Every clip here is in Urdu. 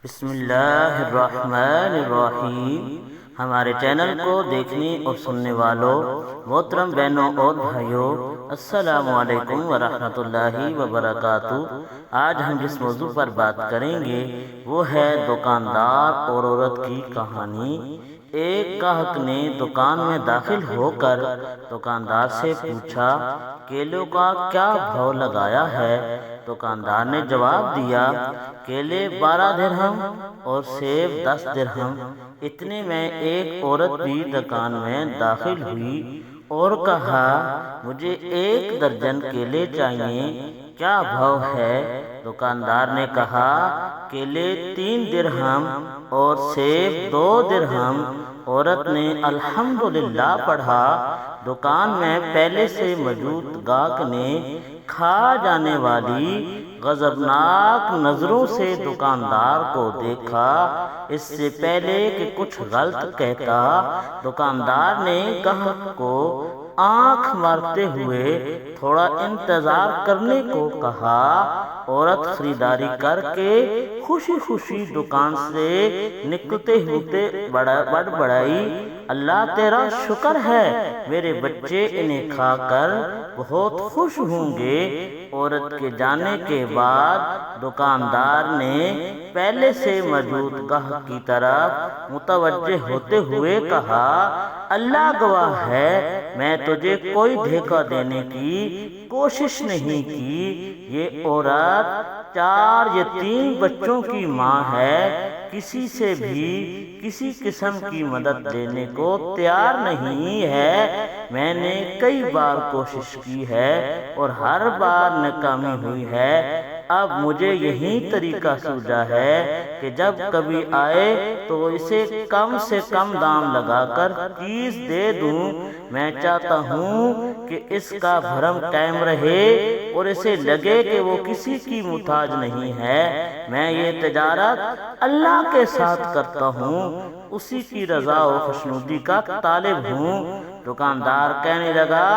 بسم اللہ الرحمن الرحیم۔ ہمارے چینل کو دیکھنے اور سننے والوں محترم بہنوں اور بھائیوں، السلام علیکم ورحمۃ اللہ وبرکاتہ۔ آج ہم جس موضوع پر بات کریں گے وہ ہے دکاندار اور عورت کی کہانی۔ ایک گاہک نے دکان میں داخل ہو کر دکاندار سے پوچھا، کیلوں کا کیا بھاؤ لگایا ہے؟ دکاندار نے جواب دیا، کیلے 12 درہم اور سیب 10 درہم۔ اتنے میں ایک عورت بھی دکان میں داخل ہوئی اور کہا، مجھے 1 درجن کیلے چاہیے، کیا بھاؤ ہے؟ دکاندار نے کہا، کیلے 3 درہم اور سیب 2 درہم۔ عورت نے الحمدللہ پڑھا۔ دکان میں پہلے سے موجود گاہک نے کھا جانے والی غضبناک نظروں سے دکاندار کو دیکھا۔ اس سے پہلے کہ کچھ غلط کہتا، دکاندار نے گاہک کو آنکھ مارتے ہوئے تھوڑا انتظار کرنے کو کہا۔ عورت خریداری کر کے خوشی خوشی دکان سے نکلتے ہوتے بڑبڑائی، اللہ تیرا شکر ہے، میرے بچے انہیں کھا کر بہت خوش ہوں گے۔ عورت کے جانے کے بعد دکاندار نے پہلے سے موجود گاہک کی طرف متوجہ ہوتے ہوئے کہا، اللہ گواہ ہے، میں تجھے کوئی دھوکہ دینے کی کوشش نہیں کی۔ یہ عورت 4 یتیم بچوں کی ماں ہے، کسی سے بھی کسی قسم کی مدد دینے کو تیار نہیں ہے۔ میں نے کئی بار کوشش کی ہے اور ہر بار ناکامی ہوئی ہے۔ اب مجھے یہی طریقہ سوجا ہے کہ جب کبھی آئے تو اسے کم سے کم دام لگا کر چیز دے دوں۔ میں چاہتا ہوں کہ اس کا بھرم قائم رہے اور اسے لگے کہ وہ کسی کی محتاج نہیں ہے۔ میں یہ تجارت اللہ کے ساتھ کرتا ہوں، اسی کی رضا و خوشنودی کا طالب ہوں۔ دکاندار کہنے لگا،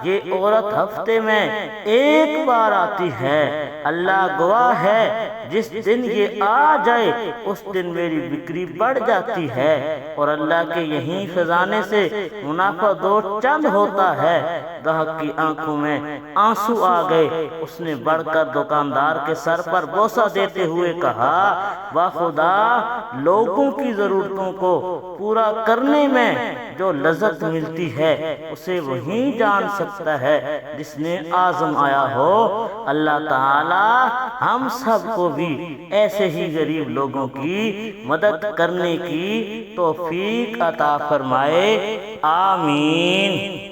یہ عورت ہفتے میں 1 بار آتی ہے، اللہ گواہ ہے، جس دن یہ آ جائے اس دن میری بکری بڑھ جاتی ہے اور اللہ کے یہیں خزانے سے منافع 2 چند ہوتا ہے۔ گاہک کی آنکھوں میں آنسو آ گئے۔ اس نے بڑھ کر دکاندار کے سر پر بوسہ دیتے ہوئے کہا، خدا لوگوں کی ضرورتوں کو پورا کرنے میں جو لذت ملتی ہے اسے وہی جان سکتا ہے جس نے عزم آیا ہو۔ اللہ تعالی ہم سب کو بھی ایسے ہی غریب لوگوں کی مدد کرنے کی توفیق عطا فرمائے، آمین۔